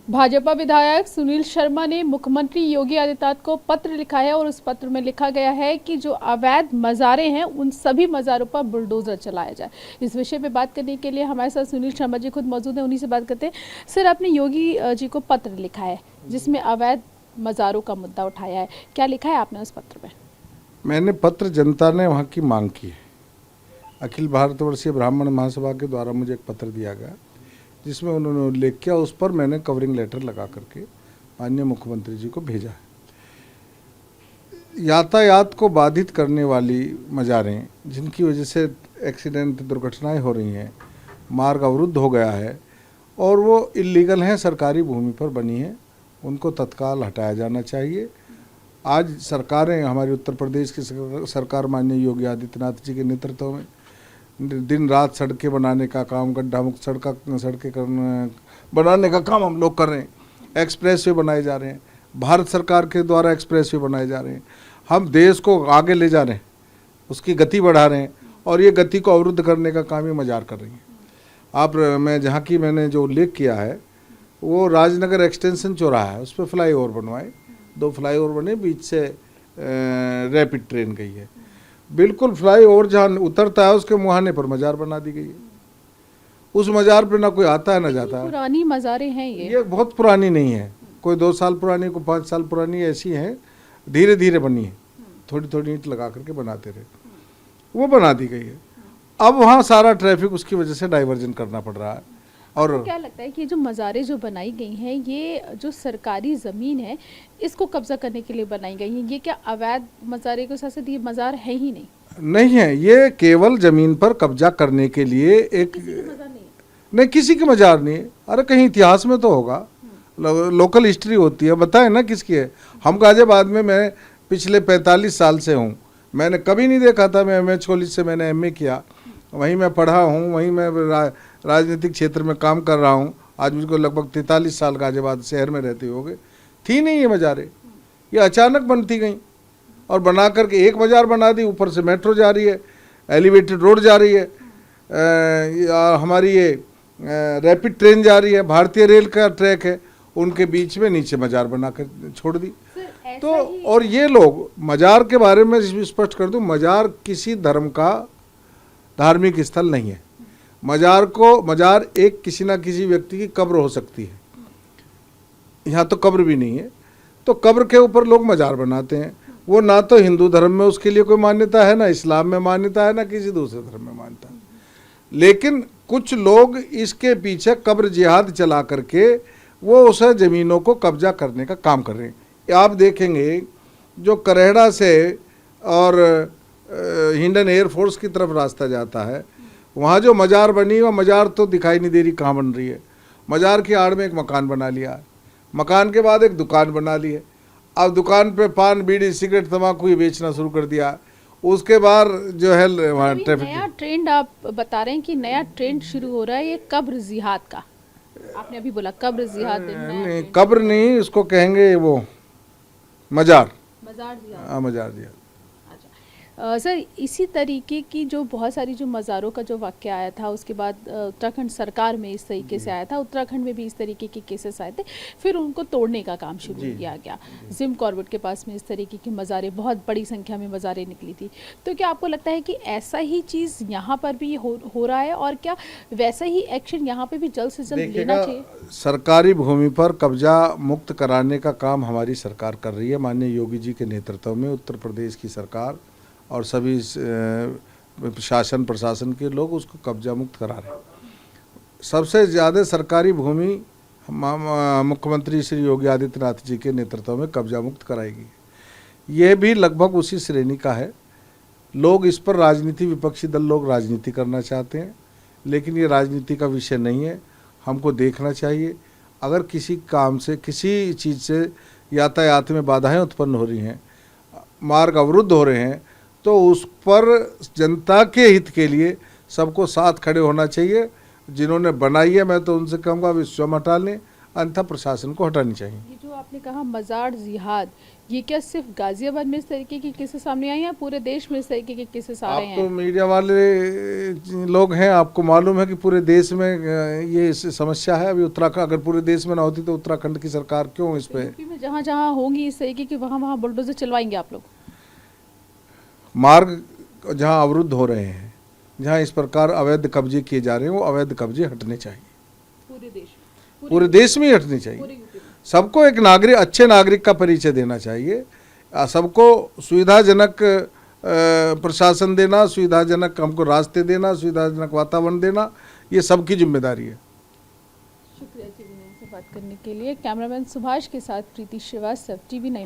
भाजपा विधायक सुनील शर्मा ने मुख्यमंत्री योगी आदित्यनाथ को पत्र लिखा है और उस पत्र में लिखा गया है कि जो अवैध मज़ारे हैं उन सभी मज़ारों पर बुलडोजर चलाया जाए। इस विषय पे बात करने के लिए हमारे साथ सुनील शर्मा जी खुद मौजूद हैं, उन्हीं से बात करते हैं। सर, आपने योगी जी को पत्र लिखा है जिसमें अवैध मज़ारों का मुद्दा उठाया है, क्या लिखा है आपने उस पत्र में? मैंने पत्र जनता ने वहाँ की मांग की है। अखिल भारतवर्षीय ब्राह्मण महासभा के द्वारा मुझे एक पत्र दिया गया जिसमें उन्होंने उल्लेख किया, उस पर मैंने कवरिंग लेटर लगा करके माननीय मुख्यमंत्री जी को भेजा है। यातायात को बाधित करने वाली मज़ारें जिनकी वजह से एक्सीडेंट दुर्घटनाएं हो रही हैं, मार्ग अवरुद्ध हो गया है और वो इल्लीगल हैं, सरकारी भूमि पर बनी है, उनको तत्काल हटाया जाना चाहिए। आज सरकारें, हमारी उत्तर प्रदेश की सरकार माननीय योगी आदित्यनाथ जी के नेतृत्व में दिन रात सड़कें बनाने का काम, गड्ढा मुक्त सड़कें बनाने का काम हम लोग कर रहे हैं। एक्सप्रेस वे बनाए जा रहे हैं, भारत सरकार के द्वारा एक्सप्रेस वे बनाए जा रहे हैं। हम देश को आगे ले जा रहे हैं, उसकी गति बढ़ा रहे हैं और ये गति को अवरुद्ध करने का काम ही मजार कर रही है। मैं जहाँ की मैंने जो उल्लेख किया है वो राजनगर एक्सटेंशन चौराहा है, उस पर फ्लाईओवर बनवाए, 2 फ्लाईओवर बने, बीच से रैपिड ट्रेन गई है। बिल्कुल फ्लाईओवर जहाँ उतरता है उसके मुहाने पर मजार बना दी गई है। उस मजार पे ना कोई आता है ना जाता है। पुरानी मज़ारें हैं ये बहुत पुरानी नहीं है, कोई 2 साल पुरानी, कोई 5 साल पुरानी, ऐसी हैं, धीरे धीरे बनी है, थोड़ी थोड़ी ईंट लगा करके बनाते रहे, वो बना दी गई है। अब वहाँ सारा ट्रैफिक उसकी वजह से डाइवर्जन करना पड़ रहा है। और क्या लगता है कि जो मज़ारें जो बनाई गई हैं, ये जो सरकारी ज़मीन है इसको कब्जा करने के लिए बनाई गई हैं? ये क्या अवैध मज़ारे के साथ साथ ये मज़ार है ही नहीं है, ये केवल ज़मीन पर कब्जा करने के लिए एक नहीं, किसी की मजार नहीं है। अरे कहीं इतिहास में तो होगा, लोकल हिस्ट्री होती है, बताए ना किसकी है। हम गाजियाबाद में मैं पिछले 45 साल से हूँ, मैंने कभी नहीं देखा था। मैं MH कॉलेज से मैंने MA किया, वहीं मैं पढ़ा हूँ, वहीं मैं राजनीतिक क्षेत्र में काम कर रहा हूँ। आज मुझको लगभग 43 साल गाजियाबाद शहर में रहते हो गए। थी नहीं ये मज़ारें, ये अचानक बनती गई और बना करके एक मज़ार बना दी, ऊपर से मेट्रो जा रही है, एलिवेटेड रोड जा रही है, हमारी ये रैपिड ट्रेन जा रही है, भारतीय रेल का ट्रैक है, उनके बीच में नीचे मज़ार बना कर छोड़ दी। तो और ये लोग मज़ार के बारे में स्पष्ट कर दूं, मज़ार किसी धर्म का धार्मिक स्थल नहीं है। मज़ार एक किसी ना किसी व्यक्ति की कब्र हो सकती है, यहाँ तो कब्र भी नहीं है, तो कब्र के ऊपर लोग मज़ार बनाते हैं। वो ना तो हिंदू धर्म में उसके लिए कोई मान्यता है, ना इस्लाम में मान्यता है, ना किसी दूसरे धर्म में मान्यता है। लेकिन कुछ लोग इसके पीछे कब्र जिहाद चला करके वो उस ज़मीनों को कब्जा करने का काम कर रहे हैं। आप देखेंगे जो करेहड़ा से और हिंडन एयरफोर्स की तरफ रास्ता जाता है, वहाँ जो मज़ार बनी, वह मज़ार तो दिखाई नहीं दे रही कहाँ बन रही है। मज़ार की आड़ में एक मकान बना लिया है, मकान के बाद एक दुकान बना ली है। अब दुकान पे पान, बीड़ी, सिगरेट, तम्बाकू ये बेचना शुरू कर दिया। उसके बाद जो है वहाँ ट्रैफिक, नया ट्रेंड आप बता रहे हैं कि नया ट्रेंड शुरू हो रहा है, ये कब्र जिहाद का। आपने अभी बोला कब्र जिहाद नहीं, कब्र नहीं, उसको कहेंगे वो मज़ार जिहाद। हाँ, मज़ार जिहाद। सर, इसी तरीके की जो बहुत सारी जो मज़ारों का जो वाक़या आया था, उसके बाद उत्तराखंड सरकार में इस तरीके से आया था, उत्तराखंड में भी इस तरीके के केसेस आए थे, फिर उनको तोड़ने का काम शुरू किया गया। जिम कॉर्बेट के पास में इस तरीके की मज़ारें, बहुत बड़ी संख्या में मज़ारें निकली थी। तो क्या आपको लगता है कि ऐसा ही चीज़ यहाँ पर भी हो रहा है और क्या वैसा ही एक्शन यहाँ पर भी जल्द से जल्द लेना चाहिए? सरकारी भूमि पर कब्जा मुक्त कराने का काम हमारी सरकार कर रही है। माननीय योगी जी के नेतृत्व में उत्तर प्रदेश की सरकार और सभी शासन प्रशासन के लोग उसको कब्जा मुक्त करा रहे हैं। सबसे ज़्यादा सरकारी भूमि मुख्यमंत्री श्री योगी आदित्यनाथ जी के नेतृत्व में कब्जा मुक्त कराएगी। यह भी लगभग उसी श्रेणी का है। लोग इस पर राजनीति, विपक्षी दल लोग राजनीति करना चाहते हैं, लेकिन ये राजनीति का विषय नहीं है। हमको देखना चाहिए, अगर किसी काम से, किसी चीज़ से यातायात में बाधाएं उत्पन्न हो रही हैं, मार्ग अवरुद्ध हो रहे हैं, तो उस पर जनता के हित के लिए सबको साथ खड़े होना चाहिए। जिन्होंने बनाई है, मैं तो उनसे कहूँगा वे स्वयं हटा लें, अन्यथा प्रशासन को हटानी चाहिए। ये जो आपने कहा मज़ार जिहाद, ये क्या सिर्फ गाजियाबाद में इस तरीके की केसेस सामने आए या पूरे देश में इस तरीके के केसेस आ रहे आप हैं? तो मीडिया वाले लोग हैं, आपको मालूम है कि पूरे देश में ये समस्या है। अभी उत्तराखंड, अगर पूरे देश में ना होती तो उत्तराखंड की सरकार क्यों इस पे यूपी में जहाँ जहाँ होंगी इस तरीके की वहाँ वहाँ बुलडोजर चलवाएंगे आप लोग? मार्ग जहां अवरुद्ध हो रहे हैं, जहां इस प्रकार अवैध कब्जे किए जा रहे हैं, वो अवैध कब्जे हटने चाहिए। पूरे देश में, पूरे देश में ही हटने चाहिए। पूरे यूपी में। सबको एक नागरिक, अच्छे नागरिक का परिचय देना चाहिए। सबको सुविधाजनक प्रशासन देना, सुविधाजनक हमको रास्ते देना, सुविधाजनक वातावरण देना, ये सबकी जिम्मेदारी है। शुक्रिया जी विनय से बात करने के लिए। कैमरामैन सुभाष के साथ प्रीति श्रीवास्तव, TV9।